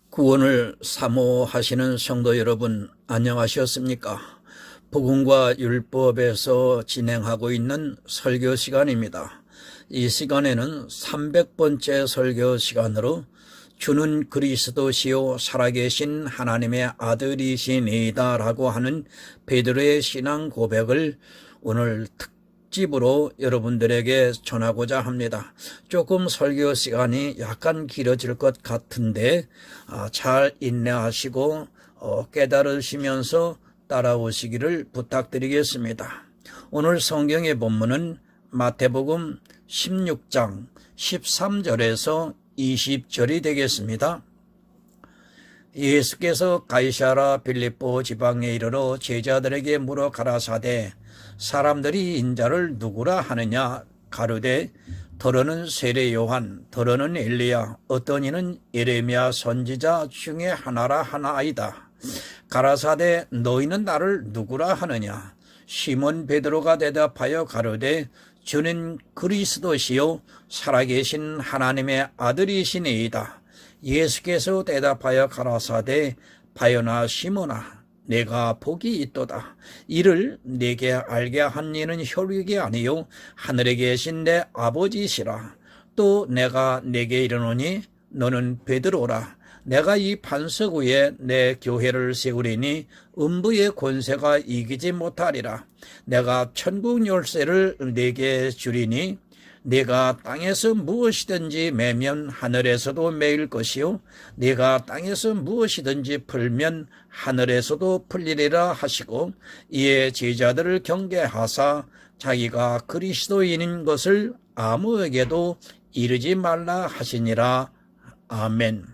구원을 사모하시는 성도 여러분, 안녕하셨습니까? 복음과 율법에서 진행하고 있는 설교 시간입니다. 이 시간에는 300번째 설교 시간으로 주는 그리스도시요 살아계신 하나님의 아들이시니이다 라고 하는 베드로의 신앙 고백을 오늘 특집으로 여러분들에게 전하고자 합니다. 조금 설교 시간이 약간 길어질 것 같은데 잘 인내하시고 깨달으시면서 따라오시기를 부탁드리겠습니다. 오늘 성경의 본문은 마태복음 16장 13절에서 20절이 되겠습니다. 예수께서 가이사랴 빌립보 지방에 이르러 제자들에게 물어 가라사대 사람들이 인자를 누구라 하느냐 가로되 더러는 세례 요한 더러는 엘리야 어떤 이는 예레미야 선지자 중에 하나라 하나이다. 가라사대 너희는 나를 누구라 하느냐 시몬 베드로가 대답하여 가로되 주는 그리스도시요 살아계신 하나님의 아들이시니이다. 예수께서 대답하여 가라사대 바요나 시몬아 내가 복이 있도다. 이를 내게 알게 한 이는 혈육이 아니요 하늘에 계신 내 아버지시라. 또 내가 내게 이르노니 너는 베드로라. 내가 이 반석 위에 내 교회를 세우리니 음부의 권세가 이기지 못하리라. 내가 천국 열쇠를 내게 주리니 네가 땅에서 무엇이든지 매면 하늘에서도 매일 것이요 네가 땅에서 무엇이든지 풀면 하늘에서도 풀리리라 하시고 이에 제자들을 경계하사 자기가 그리스도인인 것을 아무에게도 이르지 말라 하시니라. 아멘.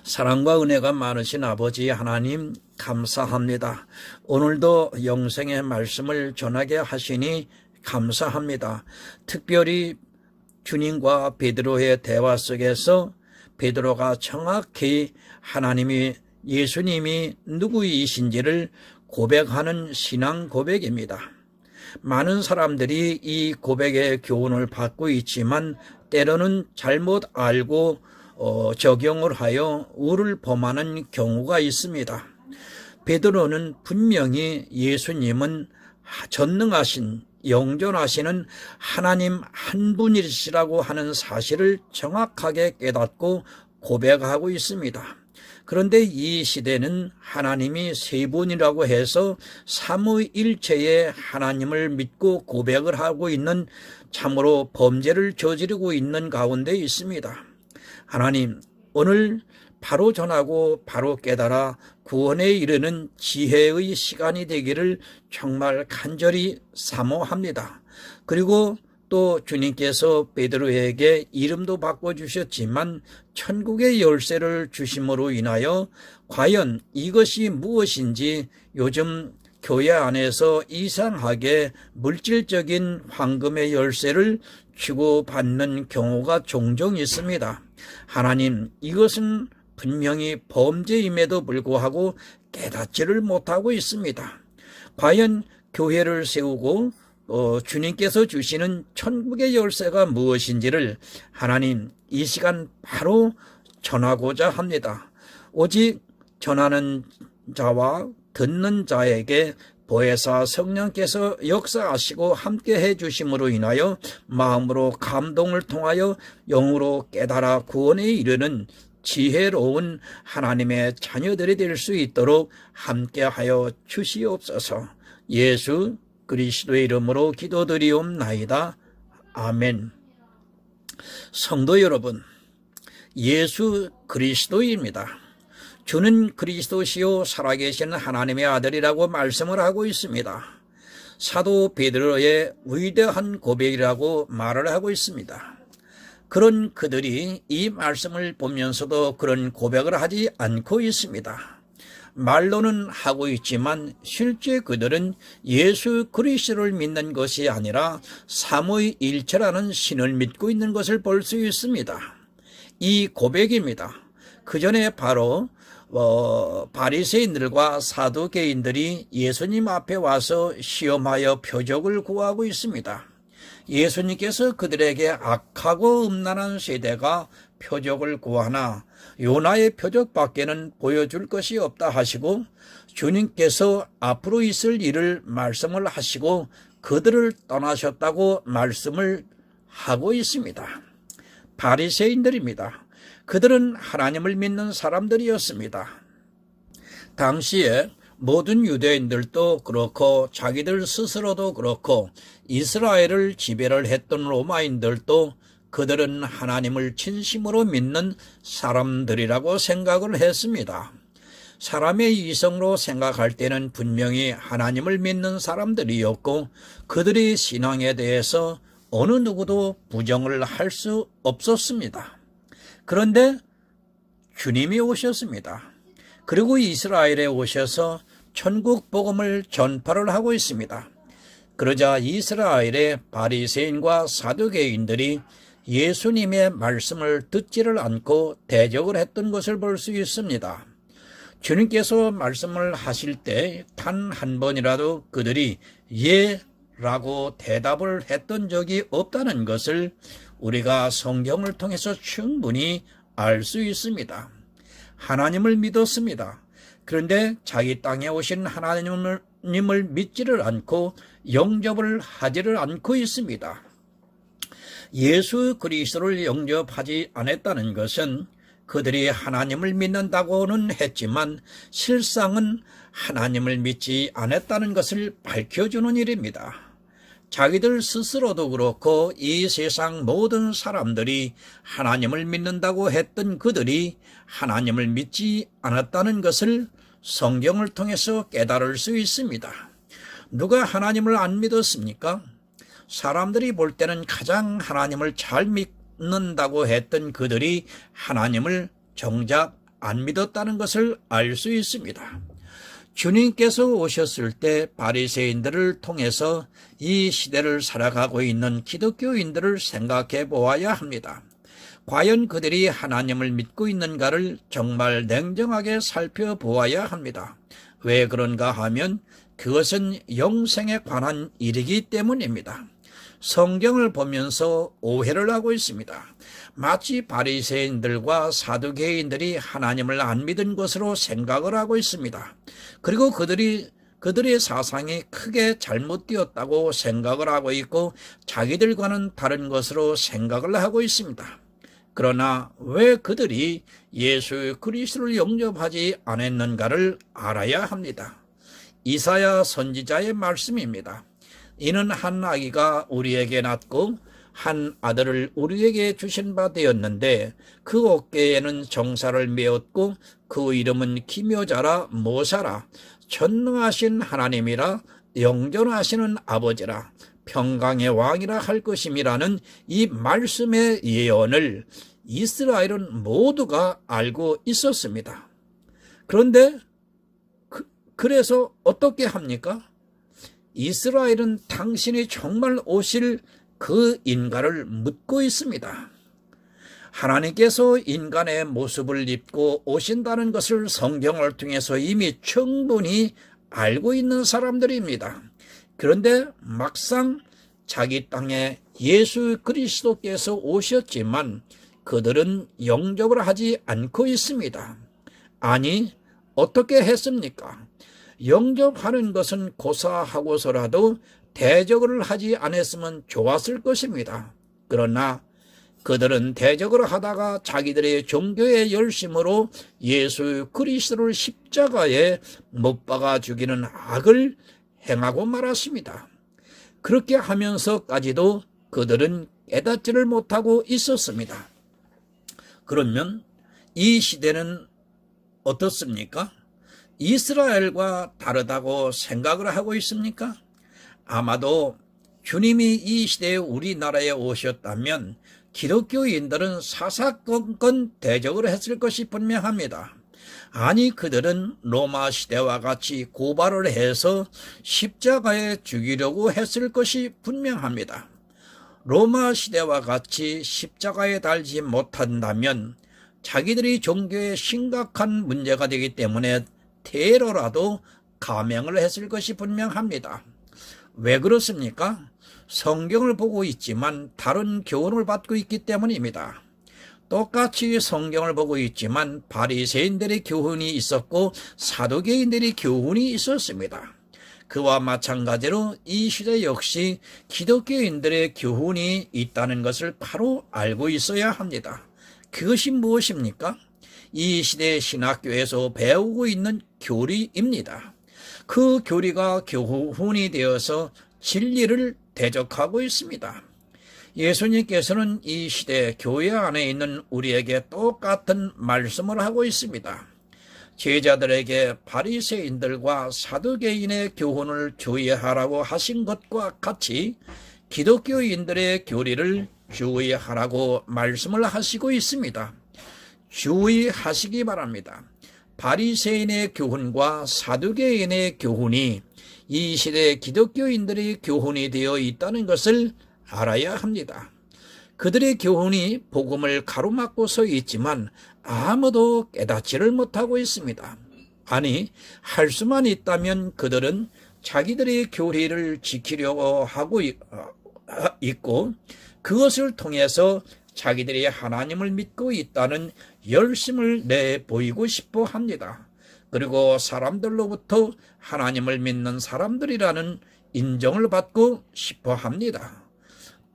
사랑과 은혜가 많으신 아버지 하나님 감사합니다. 오늘도 영생의 말씀을 전하게 하시니 감사합니다. 특별히 주님과 베드로의 대화 속에서 베드로가 정확히 하나님이 예수님이 누구이신지를 고백하는 신앙 고백입니다. 많은 사람들이 이 고백의 교훈을 받고 있지만 때로는 잘못 알고 적용을 하여 우를 범하는 경우가 있습니다. 베드로는 분명히 예수님은 전능하신 영존하시는 하나님 한 분이시라고 하는 사실을 정확하게 깨닫고 고백하고 있습니다. 그런데 이 시대는 하나님이 세 분이라고 해서 삼위일체의 하나님을 믿고 고백을 하고 있는 참으로 범죄를 저지르고 있는 가운데 있습니다. 하나님, 오늘 바로 전하고 바로 깨달아 구원에 이르는 지혜의 시간이 되기를 정말 간절히 사모합니다. 그리고 또 주님께서 베드로에게 이름도 바꿔주셨지만 천국의 열쇠를 주심으로 인하여 과연 이것이 무엇인지 요즘 교회 안에서 이상하게 물질적인 황금의 열쇠를 주고받는 경우가 종종 있습니다. 하나님, 이것은 분명히 범죄임에도 불구하고 깨닫지를 못하고 있습니다. 과연 교회를 세우고 주님께서 주시는 천국의 열쇠가 무엇인지를 하나님 이 시간 바로 전하고자 합니다. 오직 전하는 자와 듣는 자에게 보혜사 성령께서 역사하시고 함께해 주심으로 인하여 마음으로 감동을 통하여 영으로 깨달아 구원에 이르는 지혜로운 하나님의 자녀들이 될 수 있도록 함께하여 주시옵소서. 예수 그리스도의 이름으로 기도드리옵나이다. 아멘. 성도 여러분, 예수 그리스도입니다. 주는 그리스도시요 살아계신 하나님의 아들이라고 말씀을 하고 있습니다. 사도 베드로의 위대한 고백이라고 말을 하고 있습니다. 그런 그들이 이 말씀을 보면서도 그런 고백을 하지 않고 있습니다. 말로는 하고 있지만 실제 그들은 예수 그리스도를 믿는 것이 아니라 삼위일체라는 신을 믿고 있는 것을 볼 수 있습니다. 이 고백입니다. 그 전에 바로 바리새인들과 사두개인들이 예수님 앞에 와서 시험하여 표적을 구하고 있습니다. 예수님께서 그들에게 악하고 음란한 세대가 표적을 구하나 요나의 표적밖에는 보여줄 것이 없다 하시고 주님께서 앞으로 있을 일을 말씀을 하시고 그들을 떠나셨다고 말씀을 하고 있습니다. 바리새인들입니다. 그들은 하나님을 믿는 사람들이었습니다. 당시에 모든 유대인들도 그렇고 자기들 스스로도 그렇고 이스라엘을 지배를 했던 로마인들도 그들은 하나님을 진심으로 믿는 사람들이라고 생각을 했습니다. 사람의 이성으로 생각할 때는 분명히 하나님을 믿는 사람들이었고 그들의 신앙에 대해서 어느 누구도 부정을 할 수 없었습니다. 그런데 주님이 오셨습니다. 그리고 이스라엘에 오셔서 천국 복음을 전파를 하고 있습니다. 그러자 이스라엘의 바리새인과 사두개인들이 예수님의 말씀을 듣지를 않고 대적을 했던 것을 볼 수 있습니다. 주님께서 말씀을 하실 때 단 한 번이라도 그들이 예라고 대답을 했던 적이 없다는 것을 우리가 성경을 통해서 충분히 알 수 있습니다. 하나님을 믿었습니다. 그런데 자기 땅에 오신 하나님을 믿지를 않고 영접을 하지를 않고 있습니다. 예수 그리스도를 영접하지 않았다는 것은 그들이 하나님을 믿는다고는 했지만 실상은 하나님을 믿지 않았다는 것을 밝혀주는 일입니다. 자기들 스스로도 그렇고 이 세상 모든 사람들이 하나님을 믿는다고 했던 그들이 하나님을 믿지 않았다는 것을 성경을 통해서 깨달을 수 있습니다. 누가 하나님을 안 믿었습니까? 사람들이 볼 때는 가장 하나님을 잘 믿는다고 했던 그들이 하나님을 정작 안 믿었다는 것을 알 수 있습니다. 주님께서 오셨을 때 바리새인들을 통해서 이 시대를 살아가고 있는 기독교인들을 생각해 보아야 합니다. 과연 그들이 하나님을 믿고 있는가를 정말 냉정하게 살펴보아야 합니다. 왜 그런가 하면 그것은 영생에 관한 일이기 때문입니다. 성경을 보면서 오해를 하고 있습니다. 마치 바리새인들과 사두개인들이 하나님을 안 믿은 것으로 생각을 하고 있습니다. 그리고 그들의 사상이 크게 잘못되었다고 생각을 하고 있고 자기들과는 다른 것으로 생각을 하고 있습니다. 그러나 왜 그들이 예수 그리스도를 영접하지 않았는가를 알아야 합니다. 이사야 선지자의 말씀입니다. 이는 한 아기가 우리에게 낳고 한 아들을 우리에게 주신 바 되었는데 그 어깨에는 정사를 메었고 그 이름은 기묘자라 모사라 전능하신 하나님이라 영존하시는 아버지라 평강의 왕이라 할 것임이라는 이 말씀의 예언을 이스라엘은 모두가 알고 있었습니다. 그런데 그래서 어떻게 합니까? 이스라엘은 당신이 정말 오실 그 인간을 묻고 있습니다. 하나님께서 인간의 모습을 입고 오신다는 것을 성경을 통해서 이미 충분히 알고 있는 사람들입니다. 그런데 막상 자기 땅에 예수 그리스도께서 오셨지만 그들은 영접을 하지 않고 있습니다. 아니, 어떻게 했습니까? 영접하는 것은 고사하고서라도 대적을 하지 않았으면 좋았을 것입니다. 그러나 그들은 대적을 하다가 자기들의 종교의 열심으로 예수 그리스도를 십자가에 못 박아 죽이는 악을 행하고 말았습니다. 그렇게 하면서까지도 그들은 깨닫지를 못하고 있었습니다. 그러면 이 시대는 어떻습니까? 이스라엘과 다르다고 생각을 하고 있습니까? 아마도 주님이 이 시대에 우리나라에 오셨다면 기독교인들은 사사건건 대적을 했을 것이 분명합니다. 아니, 그들은 로마 시대와 같이 고발을 해서 십자가에 죽이려고 했을 것이 분명합니다. 로마 시대와 같이 십자가에 달지 못한다면 자기들이 종교에 심각한 문제가 되기 때문에 테러라도 감행을 했을 것이 분명합니다. 왜 그렇습니까? 성경을 보고 있지만 다른 교훈을 받고 있기 때문입니다. 똑같이 성경을 보고 있지만 바리새인들의 교훈이 있었고 사두개인들의 교훈이 있었습니다. 그와 마찬가지로 이 시대 역시 기독교인들의 교훈이 있다는 것을 바로 알고 있어야 합니다. 그것이 무엇입니까? 이 시대 신학교에서 배우고 있는 교리입니다. 그 교리가 교훈이 되어서 진리를 대적하고 있습니다. 예수님께서는 이 시대 교회 안에 있는 우리에게 똑같은 말씀을 하고 있습니다. 제자들에게 바리새인들과 사두개인의 교훈을 주의하라고 하신 것과 같이 기독교인들의 교리를 주의하라고 말씀을 하시고 있습니다. 주의하시기 바랍니다. 바리새인의 교훈과 사두개인의 교훈이 이 시대 기독교인들의 교훈이 되어 있다는 것을 알아야 합니다. 그들의 교훈이 복음을 가로막고 서 있지만 아무도 깨닫지를 못하고 있습니다. 아니, 할 수만 있다면 그들은 자기들의 교리를 지키려고 하고 있고 그것을 통해서 자기들이 하나님을 믿고 있다는 열심을 내보이고 싶어 합니다. 그리고 사람들로부터 하나님을 믿는 사람들이라는 인정을 받고 싶어 합니다.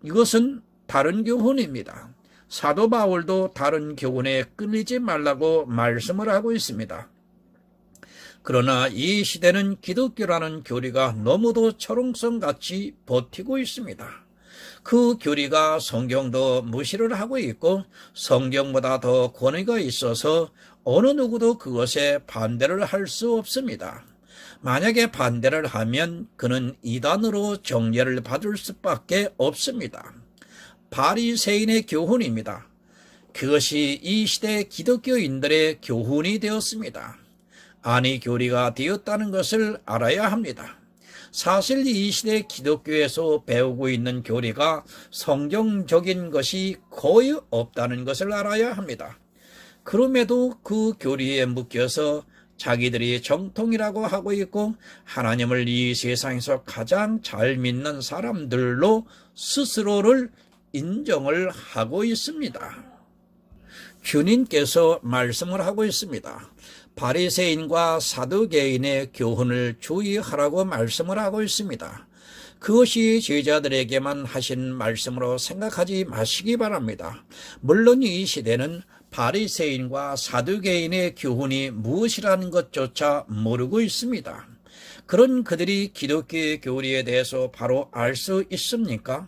이것은 다른 교훈입니다. 사도 바울도 다른 교훈에 끌리지 말라고 말씀을 하고 있습니다. 그러나 이 시대는 기독교라는 교리가 너무도 철옹성같이 버티고 있습니다. 그 교리가 성경도 무시를 하고 있고 성경보다 더 권위가 있어서 어느 누구도 그것에 반대를 할 수 없습니다. 만약에 반대를 하면 그는 이단으로 정죄를 받을 수밖에 없습니다. 바리새인의 교훈입니다. 그것이 이 시대 기독교인들의 교훈이 되었습니다. 아니 교리가 되었다는 것을 알아야 합니다. 사실 이 시대 기독교에서 배우고 있는 교리가 성경적인 것이 거의 없다는 것을 알아야 합니다. 그럼에도 그 교리에 묶여서 자기들이 정통이라고 하고 있고 하나님을 이 세상에서 가장 잘 믿는 사람들로 스스로를 인정을 하고 있습니다. 주님께서 말씀을 하고 있습니다. 바리새인과 사두개인의 교훈을 주의하라고 말씀을 하고 있습니다. 그것이 제자들에게만 하신 말씀으로 생각하지 마시기 바랍니다. 물론 이 시대는 바리새인과 사두개인의 교훈이 무엇이라는 것조차 모르고 있습니다. 그런 그들이 기독교의 교리에 대해서 바로 알 수 있습니까?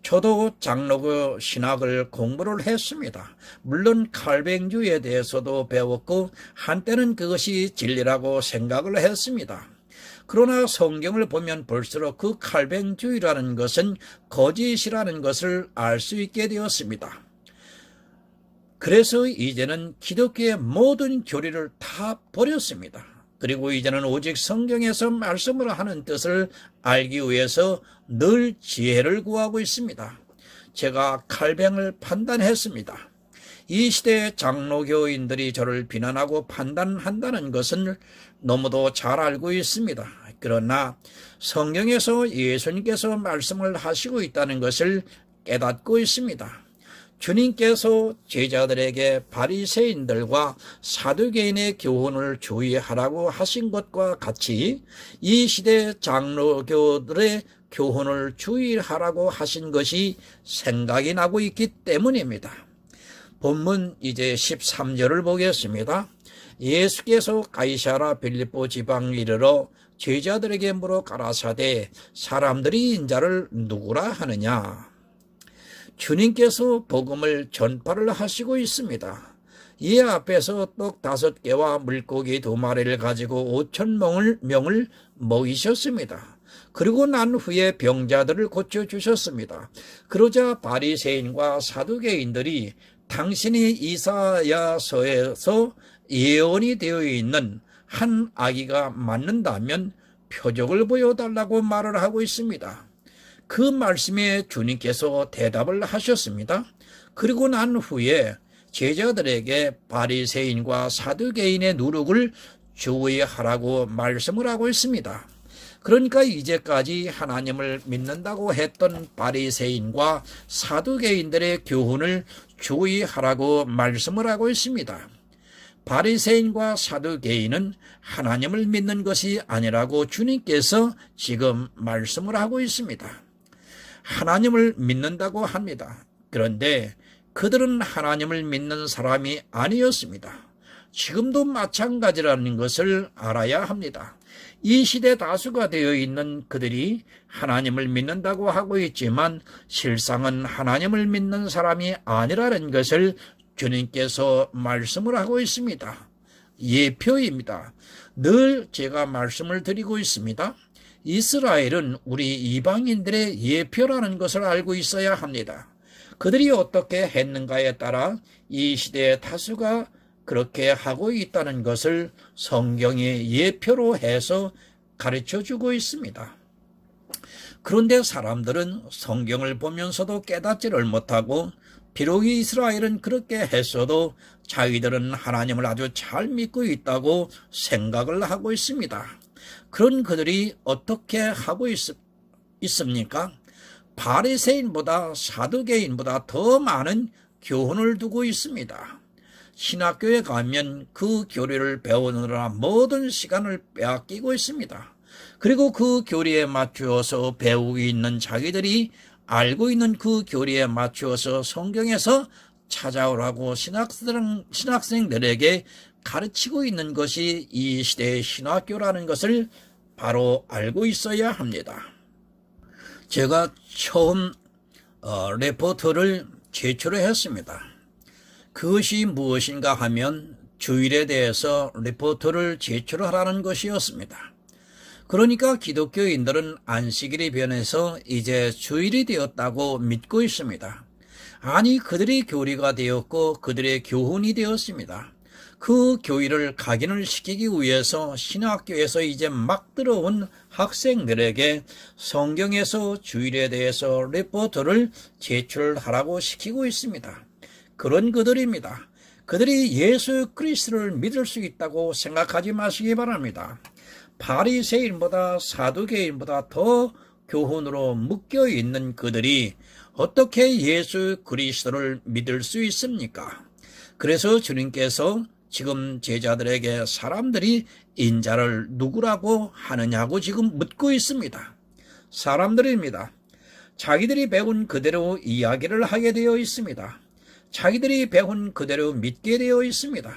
저도 장로교 신학을 공부를 했습니다. 물론 칼뱅주에 대해서도 배웠고 한때는 그것이 진리라고 생각을 했습니다. 그러나 성경을 보면 볼수록 그 칼뱅주의라는 것은 거짓이라는 것을 알 수 있게 되었습니다. 그래서 이제는 기독교의 모든 교리를 다 버렸습니다. 그리고 이제는 오직 성경에서 말씀을 하는 뜻을 알기 위해서 늘 지혜를 구하고 있습니다. 제가 칼뱅을 판단했습니다. 이 시대의 장로교인들이 저를 비난하고 판단한다는 것은 너무도 잘 알고 있습니다. 그러나 성경에서 예수님께서 말씀을 하시고 있다는 것을 깨닫고 있습니다. 주님께서 제자들에게 바리새인들과 사두개인의 교훈을 주의하라고 하신 것과 같이 이 시대 장로교들의 교훈을 주의하라고 하신 것이 생각이 나고 있기 때문입니다. 본문 이제 13절을 보겠습니다. 예수께서 가이사랴 빌립보 지방에 이르러 제자들에게 물어 가라사대 사람들이 인자를 누구라 하느냐. 주님께서 복음을 전파를 하시고 있습니다. 이 앞에서 떡 5개와 물고기 2마리를 가지고 5,000명을 먹이셨습니다. 그리고 난 후에 병자들을 고쳐주셨습니다. 그러자 바리새인과 사두개인들이 당신이 이사야서에서 예언이 되어 있는 한 아기가 맞는다면 표적을 보여달라고 말을 하고 있습니다. 그 말씀에 주님께서 대답을 하셨습니다. 그리고 난 후에 제자들에게 바리새인과 사두개인의 누룩을 주의하라고 말씀을 하고 있습니다. 그러니까 이제까지 하나님을 믿는다고 했던 바리새인과 사두개인들의 교훈을 주의하라고 말씀을 하고 있습니다. 바리새인과 사두개인은 하나님을 믿는 것이 아니라고 주님께서 지금 말씀을 하고 있습니다. 하나님을 믿는다고 합니다. 그런데 그들은 하나님을 믿는 사람이 아니었습니다. 지금도 마찬가지라는 것을 알아야 합니다. 이 시대 다수가 되어 있는 그들이 하나님을 믿는다고 하고 있지만 실상은 하나님을 믿는 사람이 아니라는 것을 주님께서 말씀을 하고 있습니다. 예표입니다. 늘 제가 말씀을 드리고 있습니다. 이스라엘은 우리 이방인들의 예표라는 것을 알고 있어야 합니다. 그들이 어떻게 했는가에 따라 이 시대의 다수가 그렇게 하고 있다는 것을 성경의 예표로 해서 가르쳐주고 있습니다. 그런데 사람들은 성경을 보면서도 깨닫지를 못하고 비록 이스라엘은 그렇게 했어도 자기들은 하나님을 아주 잘 믿고 있다고 생각을 하고 있습니다. 그런 그들이 어떻게 하고 있습니까? 바리새인보다 사두개인보다 더 많은 교훈을 두고 있습니다. 신학교에 가면 그 교리를 배우느라 모든 시간을 빼앗기고 있습니다. 그리고 그 교리에 맞추어서 배우고 있는 자기들이 알고 있는 그 교리에 맞추어서 성경에서 찾아오라고 신학생들에게 가르치고 있는 것이 이 시대의 신학교라는 것을 바로 알고 있어야 합니다. 제가 처음 레포트를 제출했습니다. 그것이 무엇인가 하면 주일에 대해서 리포트를 제출하라는 것이었습니다. 그러니까 기독교인들은 안식일이 변해서 이제 주일이 되었다고 믿고 있습니다. 아니, 그들의 교리가 되었고 그들의 교훈이 되었습니다. 그 교리를 각인을 시키기 위해서 신학교에서 이제 막 들어온 학생들에게 성경에서 주일에 대해서 리포트를 제출하라고 시키고 있습니다. 그런 그들입니다. 그들이 예수 그리스도를 믿을 수 있다고 생각하지 마시기 바랍니다. 바리새인보다 사두개인보다 더 교훈으로 묶여 있는 그들이 어떻게 예수 그리스도를 믿을 수 있습니까? 그래서 주님께서 지금 제자들에게 사람들이 인자를 누구라고 하느냐고 지금 묻고 있습니다. 사람들입니다. 자기들이 배운 그대로 이야기를 하게 되어 있습니다. 자기들이 배운 그대로 믿게 되어 있습니다.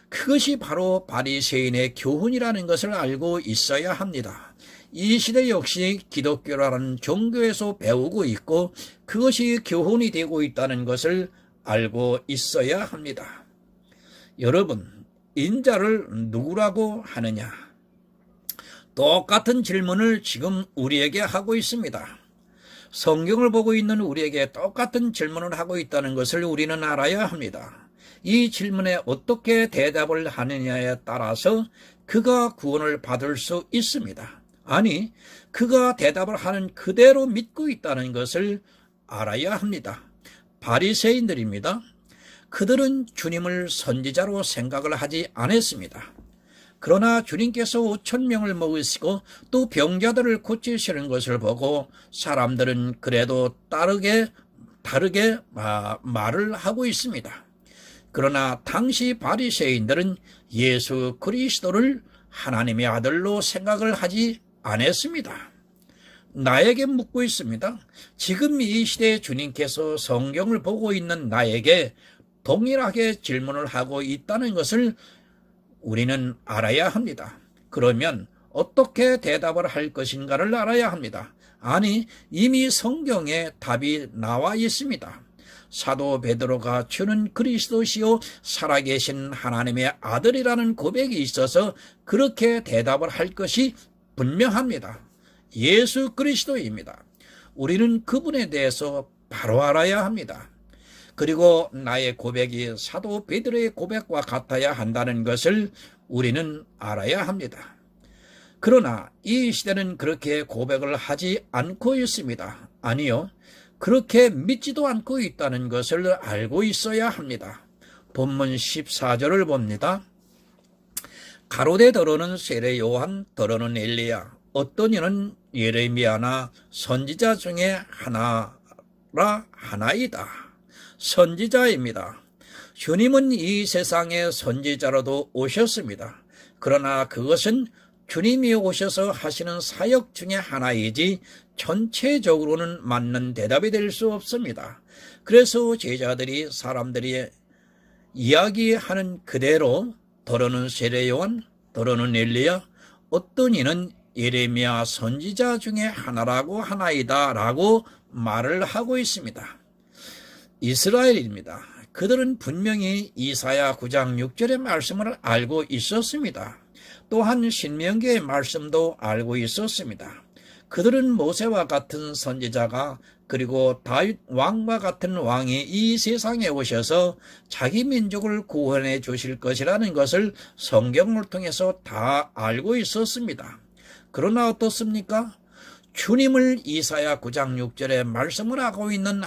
그것이 바로 바리새인의 교훈이라는 것을 알고 있어야 합니다. 이 시대 역시 기독교라는 종교에서 배우고 있고 그것이 교훈이 되고 있다는 것을 알고 있어야 합니다. 여러분, 인자를 누구라고 하느냐? 똑같은 질문을 지금 우리에게 하고 있습니다. 성경을 보고 있는 우리에게 똑같은 질문을 하고 있다는 것을 우리는 알아야 합니다. 이 질문에 어떻게 대답을 하느냐에 따라서 그가 구원을 받을 수 있습니다. 아니, 그가 대답을 하는 그대로 믿고 있다는 것을 알아야 합니다. 바리새인들입니다. 그들은 주님을 선지자로 생각을 하지 않았습니다. 그러나 주님께서 5,000명을 먹이시고 또 병자들을 고치시는 것을 보고 사람들은 그래도 다르게 말을 하고 있습니다. 그러나 당시 바리새인들은 예수 그리스도를 하나님의 아들로 생각을 하지 않았습니다. 나에게 묻고 있습니다. 지금 이 시대에 주님께서 성경을 보고 있는 나에게 동일하게 질문을 하고 있다는 것을 우리는 알아야 합니다. 그러면 어떻게 대답을 할 것인가를 알아야 합니다. 아니, 이미 성경에 답이 나와 있습니다. 사도 베드로가 주는 그리스도시요 살아계신 하나님의 아들이라는 고백이 있어서 그렇게 대답을 할 것이 분명합니다. 예수 그리스도입니다. 우리는 그분에 대해서 바로 알아야 합니다. 그리고 나의 고백이 사도 베드로의 고백과 같아야 한다는 것을 우리는 알아야 합니다. 그러나 이 시대는 그렇게 고백을 하지 않고 있습니다. 아니요, 그렇게 믿지도 않고 있다는 것을 알고 있어야 합니다. 본문 14절을 봅니다. 가로되 더러는 세례 요한, 더러는 엘리야, 어떤 이는 예레미야나 선지자 중에 하나이다. 선지자입니다. 주님은 이 세상에 선지자로도 오셨습니다. 그러나 그것은 주님이 오셔서 하시는 사역 중에 하나이지 전체적으로는 맞는 대답이 될 수 없습니다. 그래서 제자들이 사람들이 이야기하는 그대로 더러는 세례요한, 더러는 엘리야, 어떤 이는 예레미야 선지자 중에 하나이다 라고 말을 하고 있습니다. 이스라엘입니다. 그들은 분명히 이사야 9장 6절의 말씀을 알고 있었습니다. 또한 신명기의 말씀도 알고 있었습니다. 그들은 모세와 같은 선지자가 그리고 다윗 왕과 같은 왕이 이 세상에 오셔서 자기 민족을 구원해 주실 것이라는 것을 성경을 통해서 다 알고 있었습니다. 그러나 어떻습니까? 주님을 이사야 9장 6절에 말씀을 하고 있는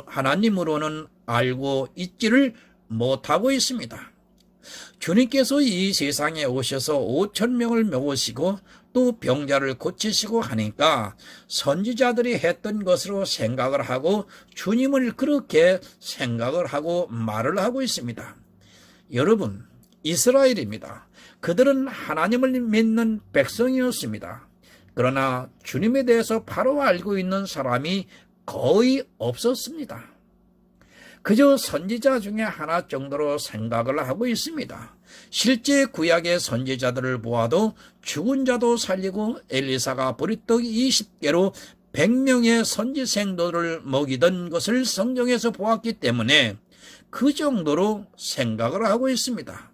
하나님으로는 알고 있지를 못하고 있습니다. 주님께서 이 세상에 오셔서 5,000명을 먹으시고 또 병자를 고치시고 하니까 선지자들이 했던 것으로 생각을 하고 주님을 그렇게 생각을 하고 말을 하고 있습니다. 여러분, 이스라엘입니다. 그들은 하나님을 믿는 백성이었습니다. 그러나 주님에 대해서 바로 알고 있는 사람이 거의 없었습니다. 그저 선지자 중에 하나 정도로 생각을 하고 있습니다. 실제 구약의 선지자들을 보아도 죽은 자도 살리고 엘리사가 보리떡 20개로 100명의 선지생도를 먹이던 것을 성경에서 보았기 때문에 그 정도로 생각을 하고 있습니다.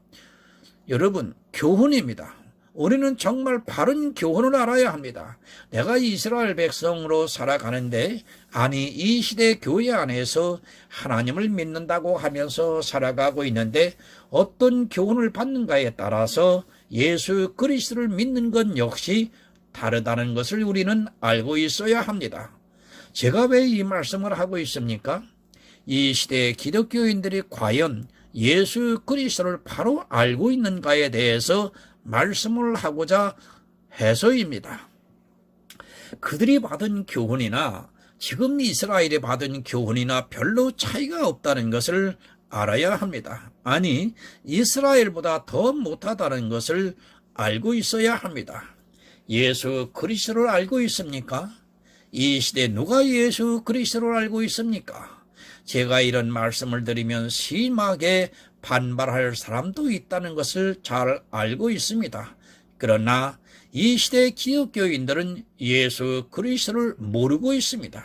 여러분, 교훈입니다. 우리는 정말 바른 교훈을 알아야 합니다. 내가 이스라엘 백성으로 살아가는데, 아니 이 시대 교회 안에서 하나님을 믿는다고 하면서 살아가고 있는데 어떤 교훈을 받는가에 따라서 예수 그리스도를 믿는 것 역시 다르다는 것을 우리는 알고 있어야 합니다. 제가 왜 이 말씀을 하고 있습니까? 이 시대의 기독교인들이 과연 예수 그리스도를 바로 알고 있는가에 대해서 말씀을 하고자 해서입니다. 그들이 받은 교훈이나 지금 이스라엘이 받은 교훈이나 별로 차이가 없다는 것을 알아야 합니다. 아니, 이스라엘보다 더 못하다는 것을 알고 있어야 합니다. 예수 그리스도를 알고 있습니까? 이 시대 누가 예수 그리스도를 알고 있습니까? 제가 이런 말씀을 드리면 심하게 반발할 사람도 있다는 것을 잘 알고 있습니다. 그러나 이 시대의 기독교인들은 예수 그리스도를 모르고 있습니다.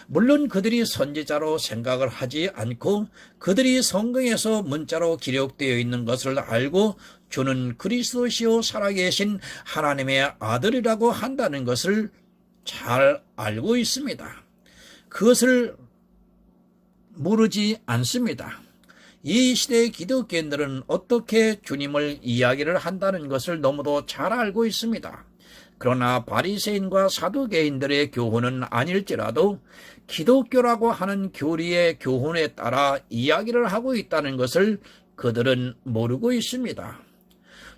물론 그들이 선지자로 생각을 하지 않고 그들이 성경에서 문자로 기록되어 있는 것을 알고 주는 그리스도시요 살아계신 하나님의 아들이라고 한다는 것을 잘 알고 있습니다. 그것을 모르지 않습니다. 이 시대의 기독교인들은 어떻게 주님을 이야기를 한다는 것을 너무도 잘 알고 있습니다. 그러나 바리새인과 사두개인들의 교훈은 아닐지라도 기독교라고 하는 교리의 교훈에 따라 이야기를 하고 있다는 것을 그들은 모르고 있습니다.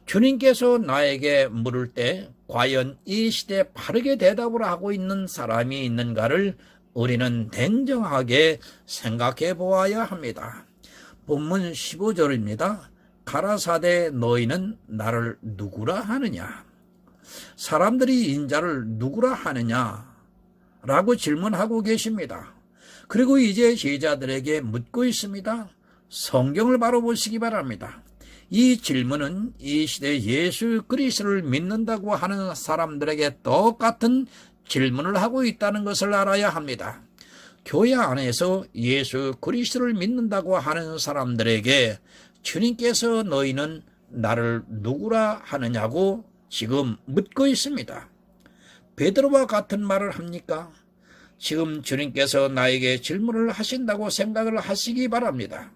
주님께서 나에게 물을 때 과연 이 시대에 바르게 대답을 하고 있는 사람이 있는가를 우리는 냉정하게 생각해 보아야 합니다. 본문 15절입니다. 가라사대 너희는 나를 누구라 하느냐? 사람들이 인자를 누구라 하느냐? 라고 질문하고 계십니다. 그리고 이제 제자들에게 묻고 있습니다. 성경을 바로 보시기 바랍니다. 이 질문은 이 시대 예수 그리스도를 믿는다고 하는 사람들에게 똑같은 질문을 하고 있다는 것을 알아야 합니다. 교회 안에서 예수 그리스도를 믿는다고 하는 사람들에게 주님께서 너희는 나를 누구라 하느냐고 지금 묻고 있습니다. 베드로와 같은 말을 합니까? 지금 주님께서 나에게 질문을 하신다고 생각을 하시기 바랍니다.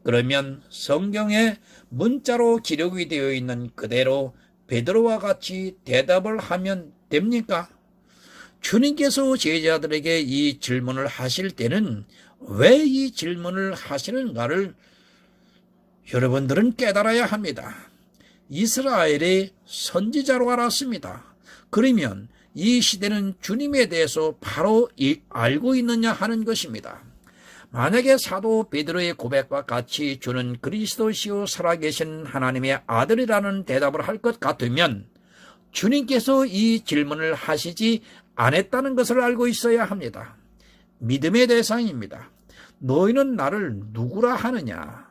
그러면 성경에 문자로 기록이 되어 있는 그대로 베드로와 같이 대답을 하면 됩니까? 주님께서 제자들에게 이 질문을 하실 때는 왜 이 질문을 하시는가를 여러분들은 깨달아야 합니다. 이스라엘의 선지자로 알았습니다. 그러면 이 시대는 주님에 대해서 바로 알고 있느냐 하는 것입니다. 만약에 사도 베드로의 고백과 같이 주는 그리스도시요 살아계신 하나님의 아들이라는 대답을 할 것 같으면 주님께서 이 질문을 하시지 않았다는 것을 알고 있어야 합니다. 믿음의 대상입니다. 너희는 나를 누구라 하느냐?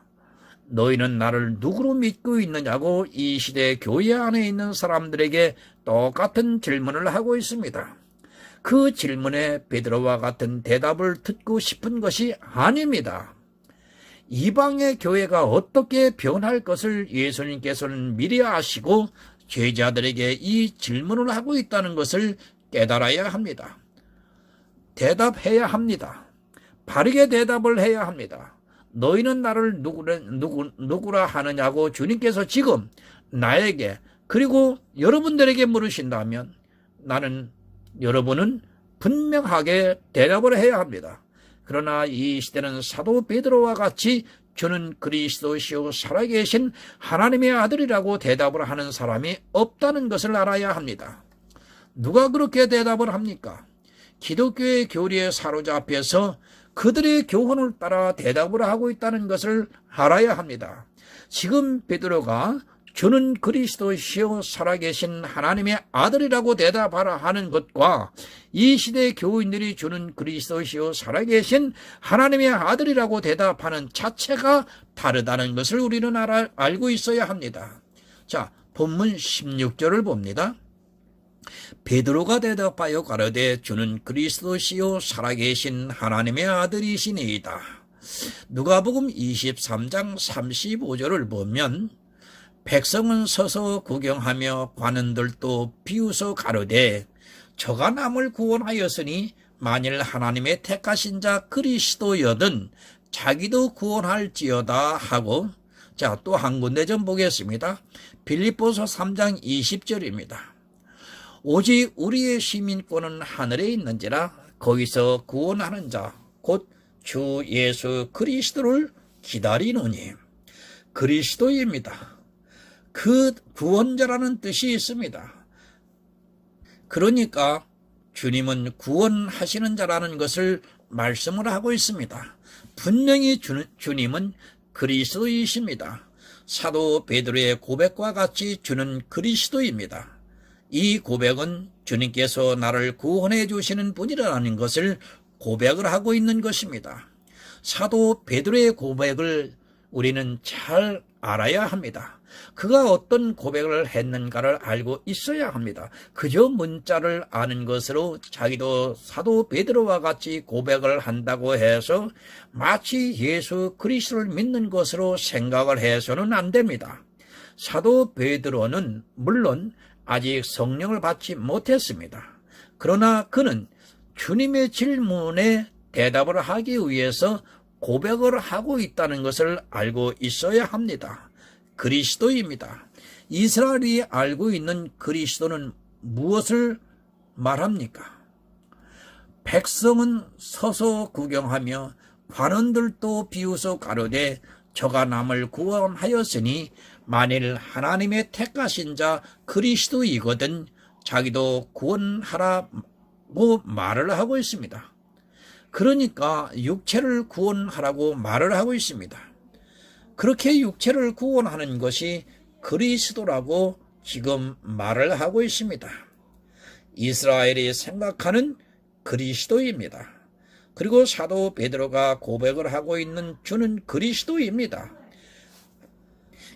너희는 나를 누구로 믿고 있느냐고 이 시대 교회 안에 있는 사람들에게 똑같은 질문을 하고 있습니다. 그 질문에 베드로와 같은 대답을 듣고 싶은 것이 아닙니다. 이방의 교회가 어떻게 변할 것을 예수님께서는 미리 아시고 제자들에게 이 질문을 하고 있다는 것을 깨달아야 합니다. 대답해야 합니다. 바르게 대답을 해야 합니다. 너희는 나를 누구라 하느냐고 주님께서 지금 나에게 그리고 여러분들에게 물으신다면 여러분은 분명하게 대답을 해야 합니다. 그러나 이 시대는 사도 베드로와 같이 주는 그리스도시요 살아계신 하나님의 아들이라고 대답을 하는 사람이 없다는 것을 알아야 합니다. 누가 그렇게 대답을 합니까? 기독교의 교리에 사로잡혀서 그들의 교훈을 따라 대답을 하고 있다는 것을 알아야 합니다. 지금 베드로가 주는 그리스도시요 살아계신 하나님의 아들이라고 대답하라 하는 것과 이 시대 교인들이 주는 그리스도시요 살아계신 하나님의 아들이라고 대답하는 자체가 다르다는 것을 우리는 알고 있어야 합니다. 자, 본문 16절을 봅니다. 베드로가 대답하여 가로되 주는 그리스도시요 살아계신 하나님의 아들이시니이다. 누가복음 23장 35절을 보면 백성은 서서 구경하며 관원들도 비웃어 가로되 저가 남을 구원하였으니 만일 하나님의 택하신 자 그리스도여든 자기도 구원할지어다 하고, 자, 또 한 군데 좀 보겠습니다. 빌립보서 3장 20절입니다. 오직 우리의 시민권은 하늘에 있는지라 거기서 구원하는 자 곧 주 예수 그리스도를 기다리노니. 그리스도입니다. 그 구원자라는 뜻이 있습니다. 그러니까 주님은 구원하시는 자라는 것을 말씀을 하고 있습니다. 분명히 주님은 그리스도이십니다. 사도 베드로의 고백과 같이 주는 그리스도입니다. 이 고백은 주님께서 나를 구원해 주시는 분이라는 것을 고백을 하고 있는 것입니다. 사도 베드로의 고백을 우리는 잘 알아야 합니다. 그가 어떤 고백을 했는가를 알고 있어야 합니다. 그저 문자를 아는 것으로 자기도 사도 베드로와 같이 고백을 한다고 해서 마치 예수 그리스도를 믿는 것으로 생각을 해서는 안 됩니다. 사도 베드로는 물론 아직 성령을 받지 못했습니다. 그러나 그는 주님의 질문에 대답을 하기 위해서 고백을 하고 있다는 것을 알고 있어야 합니다. 그리스도입니다. 이스라엘이 알고 있는 그리스도는 무엇을 말합니까? 백성은 서서 구경하며 관원들도 비웃어 가로되 저가 남을 구원하였으니 만일 하나님의 택하신 자 그리스도이거든 자기도 구원하라고 말을 하고 있습니다. 그러니까 육체를 구원하라고 말을 하고 있습니다. 그렇게 육체를 구원하는 것이 그리스도라고 지금 말을 하고 있습니다. 이스라엘이 생각하는 그리스도입니다. 그리고 사도 베드로가 고백을 하고 있는 주는 그리스도입니다.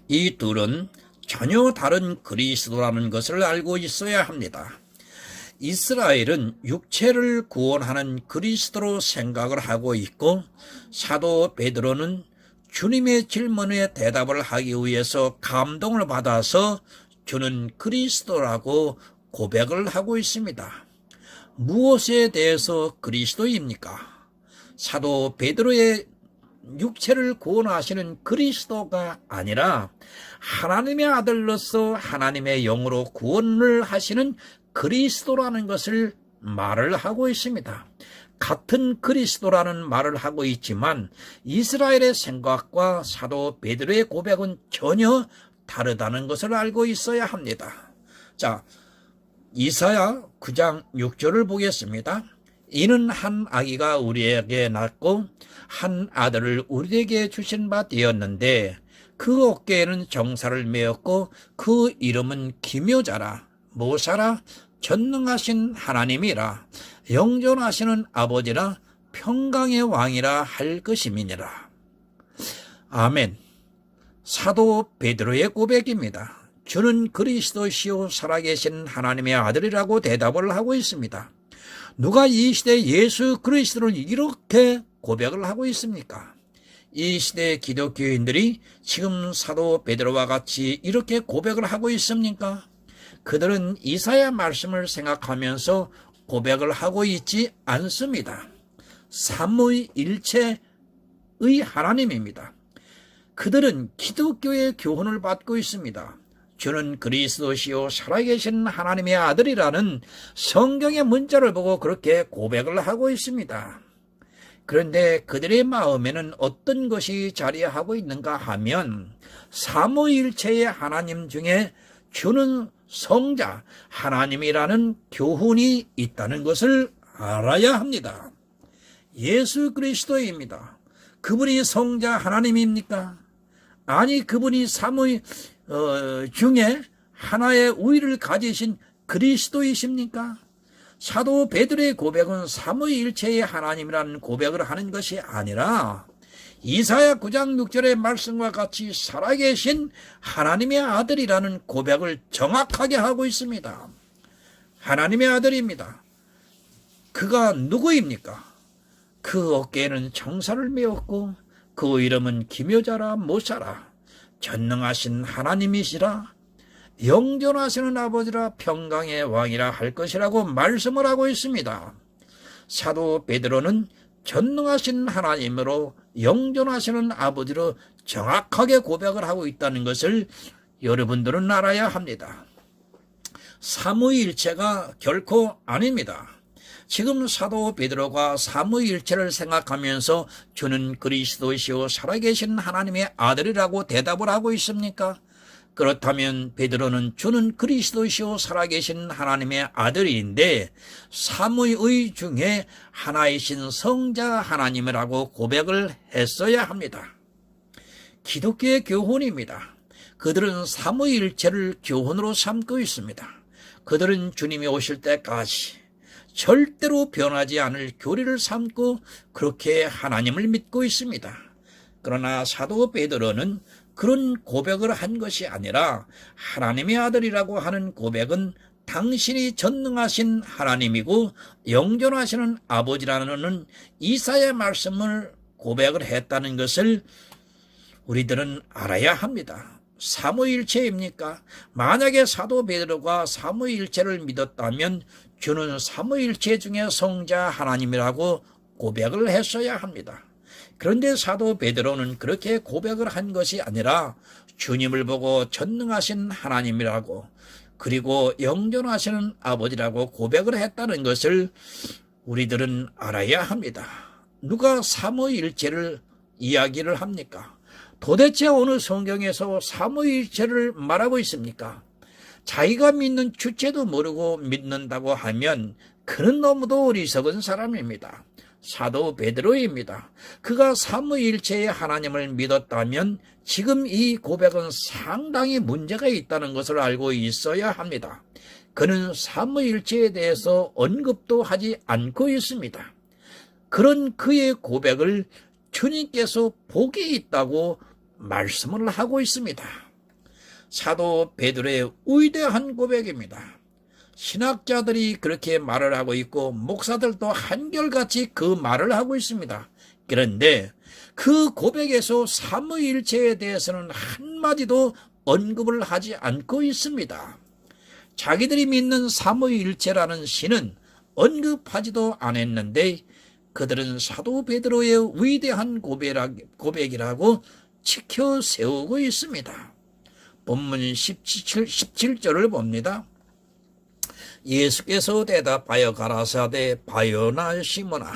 이 둘은 전혀 다른 그리스도라는 것을 알고 있어야 합니다. 이스라엘은 육체를 구원하는 그리스도로 생각을 하고 있고 사도 베드로는 주님의 질문에 대답을 하기 위해서 감동을 받아서 주는 그리스도라고 고백을 하고 있습니다. 무엇에 대해서 그리스도입니까? 사도 베드로의 육체를 구원하시는 그리스도가 아니라 하나님의 아들로서 하나님의 영으로 구원을 하시는 그리스도라는 것을 말을 하고 있습니다. 같은 그리스도라는 말을 하고 있지만 이스라엘의 생각과 사도 베드로의 고백은 전혀 다르다는 것을 알고 있어야 합니다. 자, 이사야 9장 6절을 보겠습니다. 이는 한 아기가 우리에게 낳고 한 아들을 우리에게 주신 바 되었는데 그 어깨에는 정사를 메었고 그 이름은 기묘자라 모사라 전능하신 하나님이라 영존하시는 아버지라 평강의 왕이라 할 것임이니라. 아멘. 사도 베드로의 고백입니다. 주는 그리스도시요 살아계신 하나님의 아들이라고 대답을 하고 있습니다. 누가 이 시대 예수 그리스도를 이렇게 고백을 하고 있습니까? 이 시대 기독교인들이 지금 사도 베드로와 같이 이렇게 고백을 하고 있습니까? 그들은 이사야 말씀을 생각하면서 고백을 하고 있지 않습니다. 삼위일체의 하나님입니다. 그들은 기독교의 교훈을 받고 있습니다. 주는 그리스도시요 살아계신 하나님의 아들이라는 성경의 문자를 보고 그렇게 고백을 하고 있습니다. 그런데 그들의 마음에는 어떤 것이 자리하고 있는가 하면 삼위일체의 하나님 중에 주는 성자 하나님이라는 교훈이 있다는 것을 알아야 합니다. 예수 그리스도입니다. 그분이 성자 하나님입니까? 아니, 그분이 삼위 중에 하나의 우위를 가지신 그리스도이십니까? 사도 베드로의 고백은 삼위일체의 하나님이라는 고백을 하는 것이 아니라 이사야 9장 6절의 말씀과 같이 살아계신 하나님의 아들이라는 고백을 정확하게 하고 있습니다. 하나님의 아들입니다. 그가 누구입니까? 그 어깨에는 정사를 메었고 그 이름은 기묘자라 모사라 전능하신 하나님이시라 영존하시는 아버지라 평강의 왕이라 할 것이라고 말씀을 하고 있습니다. 사도 베드로는 전능하신 하나님으로 영존하시는 아버지로 정확하게 고백을 하고 있다는 것을 여러분들은 알아야 합니다. 삼위일체가 결코 아닙니다. 지금 사도 베드로가 삼위일체를 생각하면서 주는 그리스도시요 살아계신 하나님의 아들이라고 대답을 하고 있습니까? 그렇다면 베드로는 주는 그리스도시요 살아계신 하나님의 아들인데 삼위의 중에 하나이신 성자 하나님이라고 고백을 했어야 합니다. 기독교의 교훈입니다. 그들은 삼위일체를 교훈으로 삼고 있습니다. 그들은 주님이 오실 때까지 절대로 변하지 않을 교리를 삼고 그렇게 하나님을 믿고 있습니다. 그러나 사도 베드로는 그런 고백을 한 것이 아니라 하나님의 아들이라고 하는 고백은 당신이 전능하신 하나님이고 영존하시는 아버지라는 이사야 말씀을 고백을 했다는 것을 우리들은 알아야 합니다. 삼위일체입니까? 만약에 사도 베드로가 삼위일체를 믿었다면 주는 삼위일체 중에 성자 하나님이라고 고백을 했어야 합니다. 그런데 사도 베드로는 그렇게 고백을 한 것이 아니라 주님을 보고 전능하신 하나님이라고 그리고 영존하시는 아버지라고 고백을 했다는 것을 우리들은 알아야 합니다. 누가 삼위일체를 이야기를 합니까? 도대체 어느 성경에서 삼위일체를 말하고 있습니까? 자기가 믿는 주체도 모르고 믿는다고 하면 그는 너무도 어리석은 사람입니다. 사도 베드로입니다. 그가 삼위일체의 하나님을 믿었다면 지금 이 고백은 상당히 문제가 있다는 것을 알고 있어야 합니다. 그는 삼위일체에 대해서 언급도 하지 않고 있습니다. 그런 그의 고백을 주님께서 복이 있다고 말씀을 하고 있습니다. 사도 베드로의 위대한 고백입니다. 신학자들이 그렇게 말을 하고 있고 목사들도 한결같이 그 말을 하고 있습니다. 그런데 그 고백에서 삼위일체에 대해서는 한마디도 언급을 하지 않고 있습니다. 자기들이 믿는 삼위일체라는 신은 언급하지도 않았는데 그들은 사도 베드로의 위대한 고백이라고 지켜 세우고 있습니다. 본문 17절을 봅니다. 예수께서 대답하여 가라사대 바요나 시몬아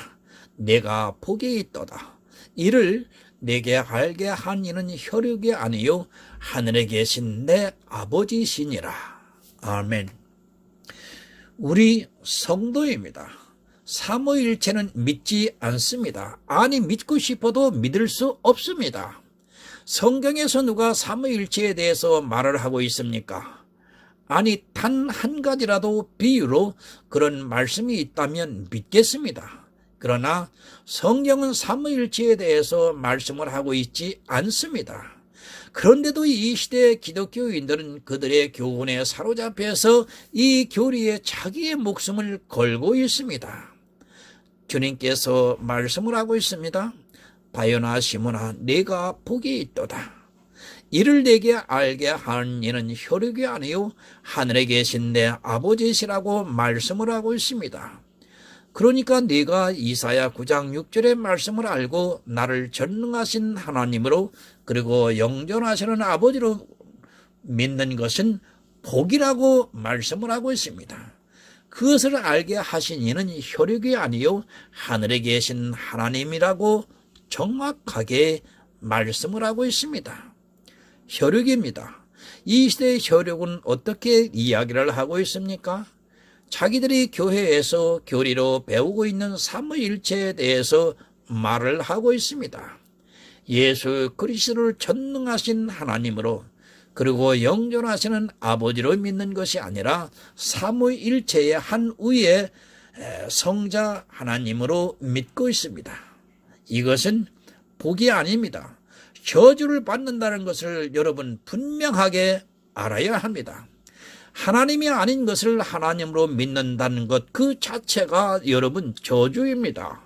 내가 복이 있도다. 이를 내게 알게 한 이는 혈육이 아니요 하늘에 계신 내 아버지시니라. 아멘. 우리 성도입니다. 삼위일체는 믿지 않습니다. 아니, 믿고 싶어도 믿을 수 없습니다. 성경에서 누가 삼위일체에 대해서 말을 하고 있습니까? 아니, 단 한 가지라도 비유로 그런 말씀이 있다면 믿겠습니다. 그러나 성경은 삼위일체에 대해서 말씀을 하고 있지 않습니다. 그런데도 이 시대의 기독교인들은 그들의 교훈에 사로잡혀서 이 교리에 자기의 목숨을 걸고 있습니다. 주님께서 말씀을 하고 있습니다. 바요나 시몬아, 네가 복이 있도다. 이를 내게 알게 하는 이는 혈육이 아니요 하늘에 계신 내 아버지시라고 말씀을 하고 있습니다. 그러니까 네가 이사야 9장 6절의 말씀을 알고 나를 전능하신 하나님으로 그리고 영존하시는 아버지로 믿는 것은 복이라고 말씀을 하고 있습니다. 그것을 알게 하신 이는 혈육이 아니요 하늘에 계신 하나님이라고 정확하게 말씀을 하고 있습니다. 혈육입니다. 이 시대의 혈육은 어떻게 이야기를 하고 있습니까? 자기들이 교회에서 교리로 배우고 있는 삼위일체에 대해서 말을 하고 있습니다. 예수 그리스도를 전능하신 하나님으로 그리고 영존하시는 아버지로 믿는 것이 아니라 삼위일체의 한 위의 성자 하나님으로 믿고 있습니다. 이것은 복이 아닙니다. 저주를 받는다는 것을 여러분 분명하게 알아야 합니다. 하나님이 아닌 것을 하나님으로 믿는다는 것 그 자체가 여러분 저주입니다.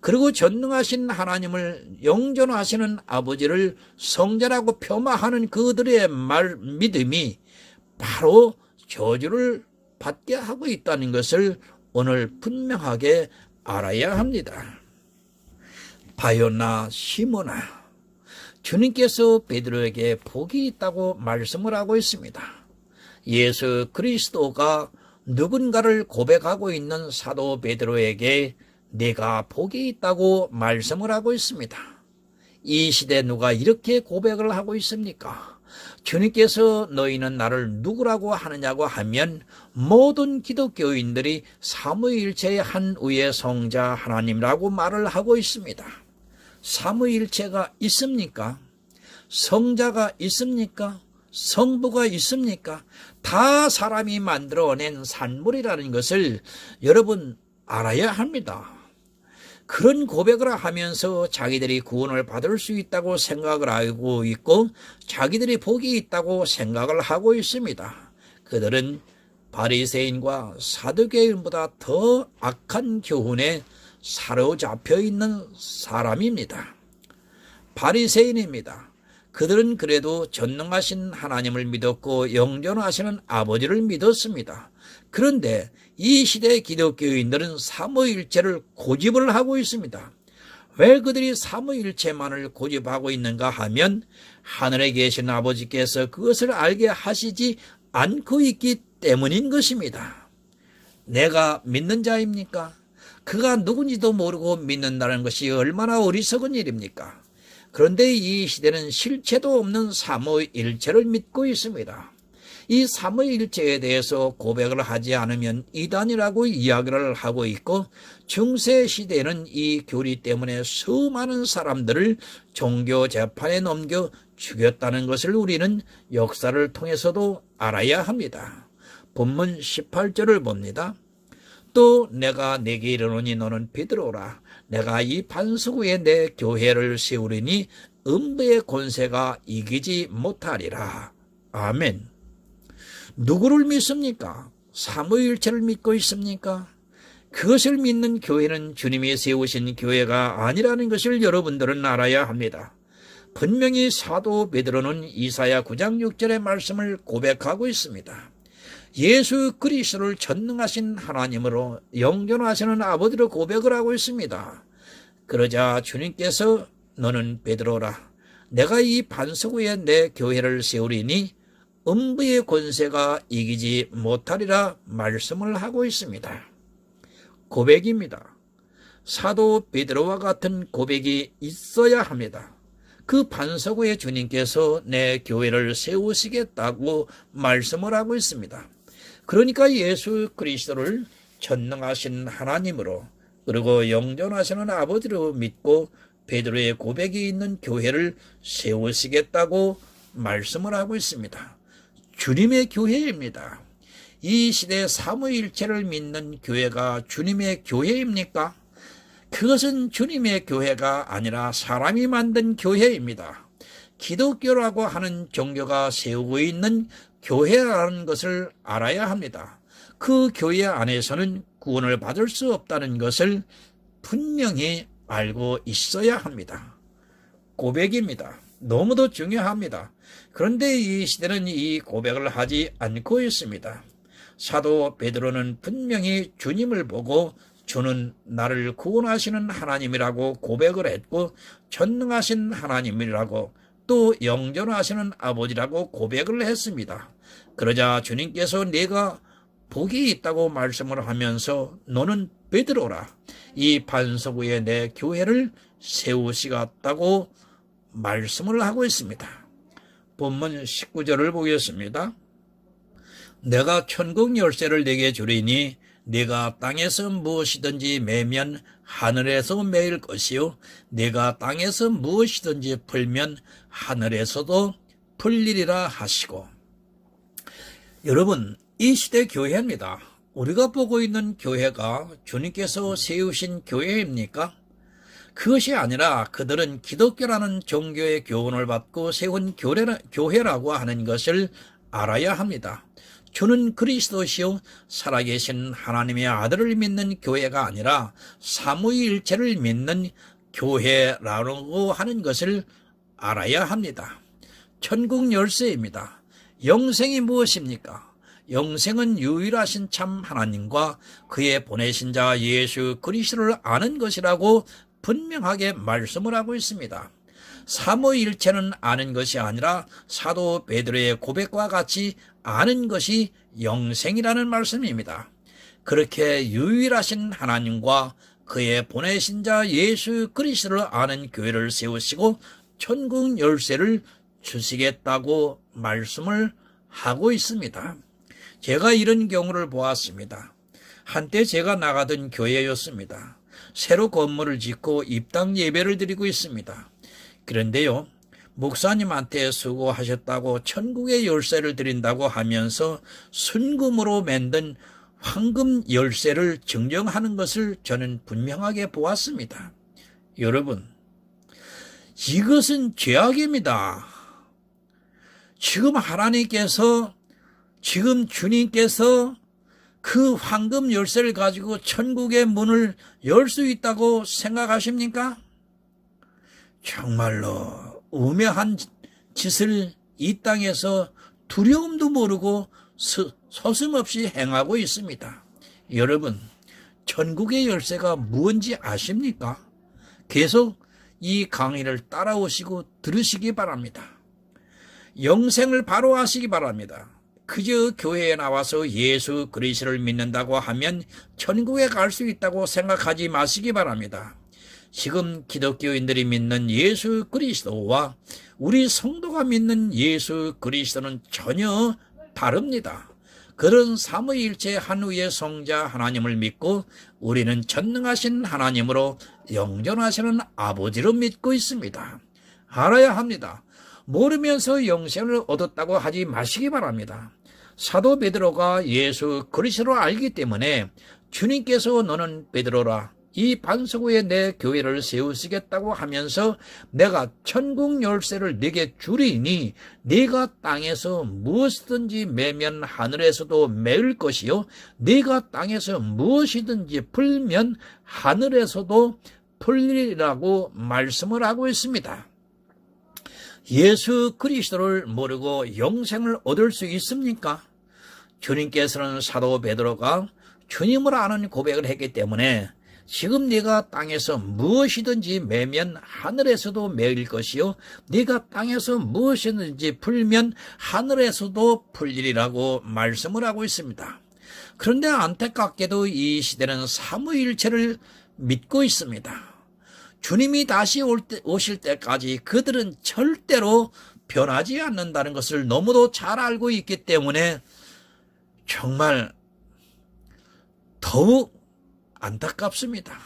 그리고 전능하신 하나님을 영존하시는 아버지를 성자라고 폄하하는 그들의 믿음이 바로 저주를 받게 하고 있다는 것을 오늘 분명하게 알아야 합니다. 바요나 시몬아, 주님께서 베드로에게 복이 있다고 말씀을 하고 있습니다. 예수 그리스도가 누군가를 고백하고 있는 사도 베드로에게 내가 복이 있다고 말씀을 하고 있습니다. 이 시대 누가 이렇게 고백을 하고 있습니까? 주님께서 너희는 나를 누구라고 하느냐고 하면 모든 기독교인들이 삼위일체의 한 위의 성자 하나님이라고 말을 하고 있습니다. 삼위일체가 있습니까? 성자가 있습니까? 성부가 있습니까? 다 사람이 만들어낸 산물이라는 것을 여러분 알아야 합니다. 그런 고백을 하면서 자기들이 구원을 받을 수 있다고 생각을 하고 있고 자기들이 복이 있다고 생각을 하고 있습니다. 그들은 바리새인과 사두개인보다 더 악한 교훈에 사로잡혀 있는 사람입니다. 바리새인입니다. 그들은 그래도 전능하신 하나님을 믿었고 영존하시는 아버지를 믿었습니다. 그런데 이 시대의 기독교인들은 삼위일체를 고집을 하고 있습니다. 왜 그들이 삼위일체만을 고집하고 있는가 하면 하늘에 계신 아버지께서 그것을 알게 하시지 않고 있기 때문인 것입니다. 내가 믿는 자입니까? 그가 누군지도 모르고 믿는다는 것이 얼마나 어리석은 일입니까? 그런데 이 시대는 실체도 없는 삼위일체를 믿고 있습니다. 이 삼위일체에 대해서 고백을 하지 않으면 이단이라고 이야기를 하고 있고 중세 시대는 이 교리 때문에 수많은 사람들을 종교 재판에 넘겨 죽였다는 것을 우리는 역사를 통해서도 알아야 합니다. 본문 18절을 봅니다. 또 내가 네게 이르노니 너는 베드로라. 내가 이 반석 위에 내 교회를 세우리니 음부의 권세가 이기지 못하리라. 아멘. 누구를 믿습니까? 삼위일체를 믿고 있습니까? 그것을 믿는 교회는 주님이 세우신 교회가 아니라는 것을 여러분들은 알아야 합니다. 분명히 사도 베드로는 이사야 9장 6절의 말씀을 고백하고 있습니다. 예수 그리스도를 전능하신 하나님으로 영존하시는 아버지로 고백을 하고 있습니다. 그러자 주님께서 너는 베드로라. 내가 이 반석 위에 내 교회를 세우리니 음부의 권세가 이기지 못하리라 말씀을 하고 있습니다. 고백입니다. 사도 베드로와 같은 고백이 있어야 합니다. 그 반석 위에 주님께서 내 교회를 세우시겠다고 말씀을 하고 있습니다. 그러니까 예수 그리스도를 전능하신 하나님으로 그리고 영존하시는 아버지로 믿고 베드로의 고백이 있는 교회를 세우시겠다고 말씀을 하고 있습니다. 주님의 교회입니다. 이 시대 삼위일체를 믿는 교회가 주님의 교회입니까? 그것은 주님의 교회가 아니라 사람이 만든 교회입니다. 기독교라고 하는 종교가 세우고 있는 교회라는 것을 알아야 합니다. 그 교회 안에서는 구원을 받을 수 없다는 것을 분명히 알고 있어야 합니다. 고백입니다. 너무도 중요합니다. 그런데 이 시대는 이 고백을 하지 않고 있습니다. 사도 베드로는 분명히 주님을 보고 주는 나를 구원하시는 하나님이라고 고백을 했고 전능하신 하나님이라고 또 영존하시는 아버지라고 고백을 했습니다. 그러자 주님께서 내가 복이 있다고 말씀을 하면서 너는 베드로라, 이 반석 위에 내 교회를 세우시겠다고 말씀을 하고 있습니다. 본문 19절을 보겠습니다. 내가 천국 열쇠를 내게 주리니 네가 땅에서 무엇이든지 매면 하늘에서 매일 것이요 네가 땅에서 무엇이든지 풀면 하늘에서도 풀리리라 하시고. 여러분, 이 시대 교회입니다. 우리가 보고 있는 교회가 주님께서 세우신 교회입니까? 그것이 아니라 그들은 기독교라는 종교의 교훈을 받고 세운 교회라고 하는 것을 알아야 합니다. 주는 그리스도시요 살아계신 하나님의 아들을 믿는 교회가 아니라 삼위일체를 믿는 교회라고 하는 것을 알아야 합니다. 천국 열쇠입니다. 영생이 무엇입니까? 영생은 유일하신 참 하나님과 그의 보내신 자 예수 그리스도를 아는 것이라고 분명하게 말씀을 하고 있습니다. 삼위일체는 아는 것이 아니라 사도 베드로의 고백과 같이 아는 것이 영생이라는 말씀입니다. 그렇게 유일하신 하나님과 그의 보내신 자 예수 그리스도를 아는 교회를 세우시고 천국 열쇠를 주시겠다고 말씀을 하고 있습니다. 제가 이런 경우를 보았습니다. 한때 제가 나가던 교회였습니다. 새로 건물을 짓고 입당 예배를 드리고 있습니다. 그런데요, 목사님한테 수고하셨다고 천국의 열쇠를 드린다고 하면서 순금으로 만든 황금 열쇠를 증정하는 것을 저는 분명하게 보았습니다. 여러분, 이것은 죄악입니다. 지금 주님께서 그 황금 열쇠를 가지고 천국의 문을 열 수 있다고 생각하십니까? 정말로 우매한 짓을 이 땅에서 두려움도 모르고 서슴없이 행하고 있습니다. 여러분, 천국의 열쇠가 무엇인지 아십니까? 계속 이 강의를 따라오시고 들으시기 바랍니다. 영생을 바로 하시기 바랍니다. 그저 교회에 나와서 예수 그리스도를 믿는다고 하면 천국에 갈 수 있다고 생각하지 마시기 바랍니다. 지금 기독교인들이 믿는 예수 그리스도와 우리 성도가 믿는 예수 그리스도는 전혀 다릅니다. 그런 삼위일체 한위의 성자 하나님을 믿고 우리는 전능하신 하나님으로 영존하시는 아버지로 믿고 있습니다. 알아야 합니다. 모르면서 영생을 얻었다고 하지 마시기 바랍니다. 사도 베드로가 예수 그리스도를 알기 때문에 주님께서 너는 베드로라, 이 반석 위에 내 교회를 세우시겠다고 하면서 내가 천국 열쇠를 네게 주리니 네가 땅에서 무엇이든지 매면 하늘에서도 매일 것이요 네가 땅에서 무엇이든지 풀면 하늘에서도 풀리라고 말씀을 하고 있습니다. 예수 그리스도를 모르고 영생을 얻을 수 있습니까? 주님께서는 사도 베드로가 주님을 아는 고백을 했기 때문에 지금 네가 땅에서 무엇이든지 매면 하늘에서도 매일 것이요 네가 땅에서 무엇이든지 풀면 하늘에서도 풀리리라고 말씀을 하고 있습니다. 그런데 안타깝게도 이 시대는 삼위일체를 믿고 있습니다. 주님이 다시 오실 때까지 그들은 절대로 변하지 않는다는 것을 너무도 잘 알고 있기 때문에 정말 더욱 안타깝습니다.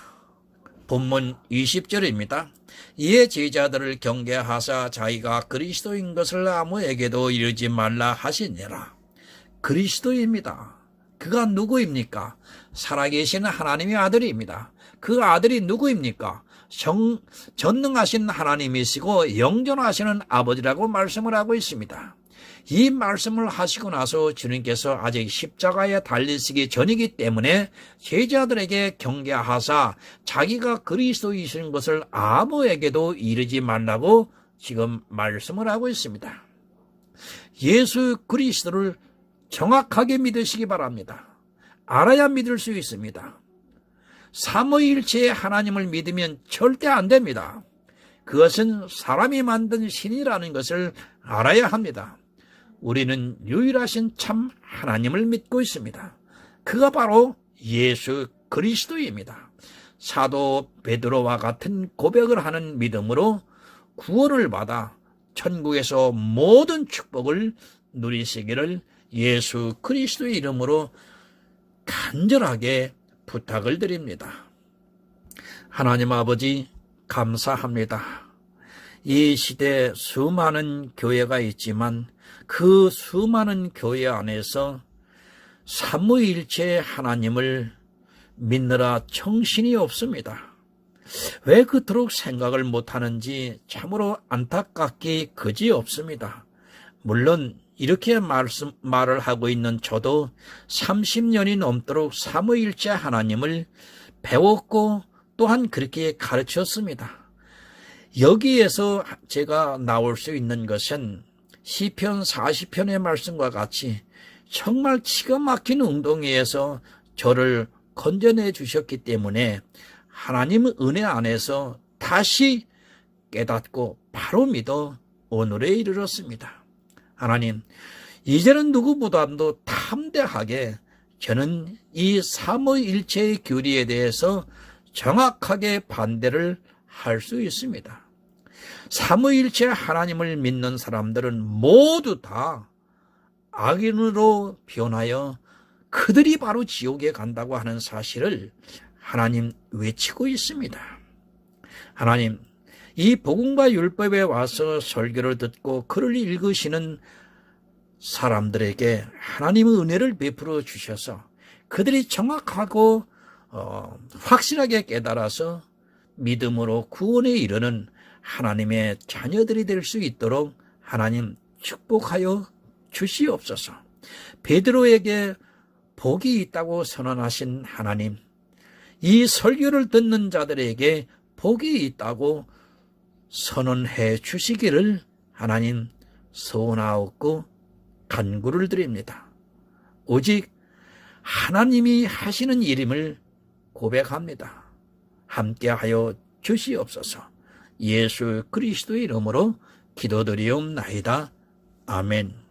본문 20절입니다. 이에 제자들을 경계하사 자기가 그리스도인 것을 아무에게도 이르지 말라 하시니라. 그리스도입니다. 그가 누구입니까? 살아계신 하나님의 아들입니다. 그 아들이 누구입니까? 전능하신 하나님이시고 영존하시는 아버지라고 말씀을 하고 있습니다. 이 말씀을 하시고 나서 주님께서 아직 십자가에 달리시기 전이기 때문에 제자들에게 경계하사 자기가 그리스도이신 것을 아무에게도 이르지 말라고 지금 말씀을 하고 있습니다. 예수 그리스도를 정확하게 믿으시기 바랍니다. 알아야 믿을 수 있습니다. 삼위일체의 하나님을 믿으면 절대 안 됩니다. 그것은 사람이 만든 신이라는 것을 알아야 합니다. 우리는 유일하신 참 하나님을 믿고 있습니다. 그가 바로 예수 그리스도입니다. 사도 베드로와 같은 고백을 하는 믿음으로 구원을 받아 천국에서 모든 축복을 누리시기를 예수 그리스도의 이름으로 간절하게 부탁을 드립니다. 하나님 아버지 감사합니다. 이 시대에 수많은 교회가 있지만 그 수많은 교회 안에서 삼위일체 하나님을 믿느라 정신이 없습니다. 왜 그토록 생각을 못하는지 참으로 안타깝기 그지없습니다. 물론 이렇게 말을 하고 있는 저도 30년이 넘도록 삼위일체 하나님을 배웠고 또한 그렇게 가르쳤습니다. 여기에서 제가 나올 수 있는 것은 시편 40편의 말씀과 같이 정말 기가 막힌 웅덩이에서 저를 건져내 주셨기 때문에 하나님의 은혜 안에서 다시 깨닫고 바로 믿어 오늘에 이르렀습니다. 하나님, 이제는 누구보다도 담대하게 저는 이 삼위일체의 교리에 대해서 정확하게 반대를 할 수 있습니다. 삼위일체 하나님을 믿는 사람들은 모두 다 악인으로 변하여 그들이 바로 지옥에 간다고 하는 사실을 하나님 외치고 있습니다. 하나님, 이 복음과 율법에 와서 설교를 듣고 글을 읽으시는 사람들에게 하나님의 은혜를 베풀어 주셔서 그들이 정확하고 확실하게 깨달아서 믿음으로 구원에 이르는 하나님의 자녀들이 될 수 있도록 하나님 축복하여 주시옵소서. 베드로에게 복이 있다고 선언하신 하나님, 이 설교를 듣는 자들에게 복이 있다고 선언해 주시기를 하나님 소원하옵고 간구를 드립니다. 오직 하나님이 하시는 일임을 고백합니다. 함께하여 주시옵소서. 예수 그리스도의 이름으로 기도드리옵나이다. 아멘.